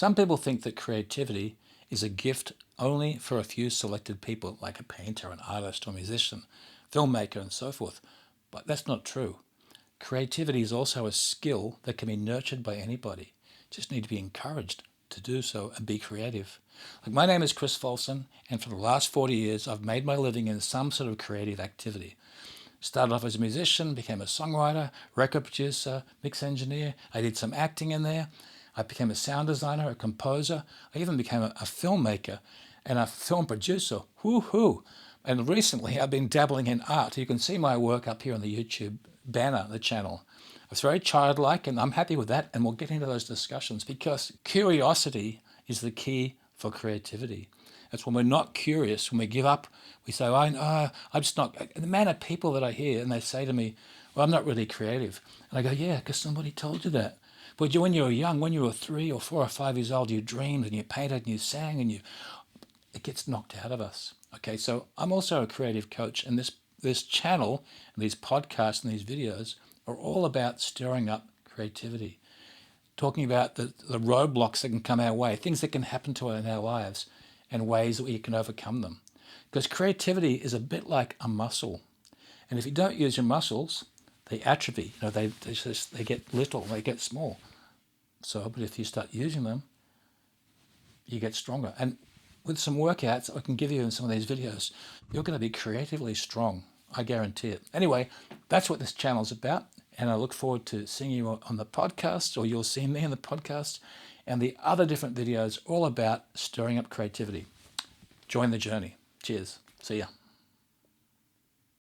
Some people think that creativity is a gift only for a few selected people, like a painter, an artist, or musician, filmmaker, and so forth. But that's not true. Creativity is also a skill that can be nurtured by anybody. Just need to be encouraged to do so and be creative. Like, my name is Chris Folson, and for the last 40 years, I've made my living in some sort of creative activity. Started off as a musician, became a songwriter, record producer, mix engineer. I did some acting in there. I became a sound designer, a composer. I even became a filmmaker and a film producer. Woohoo! And recently I've been dabbling in art. You can see my work up here on the YouTube banner, the channel. It's very childlike, and I'm happy with that, and we'll get into those discussions, because curiosity is the key for creativity. It's when we're not curious, when we give up, we say, I'm just not. The amount of people that I hear, and they say to me, well, I'm not really creative. And I go, yeah, because somebody told you that. But when you were young, when you were 3 or 4 or 5 years old, you dreamed and you painted and you sang, and it gets knocked out of us. Okay, so I'm also a creative coach, and this channel and these podcasts and these videos are all about stirring up creativity, talking about the roadblocks that can come our way, things that can happen to us in our lives, and ways that we can overcome them. Because creativity is a bit like a muscle. And if you don't use your muscles, they atrophy. They get little, they get small. But if you start using them, you get stronger. And with some workouts I can give you in some of these videos, you're going to be creatively strong. I guarantee it. Anyway, that's what this channel is about. And I look forward to seeing you on the podcast, or you'll see me in the podcast, and the other different videos all about stirring up creativity. Join the journey. Cheers. See ya.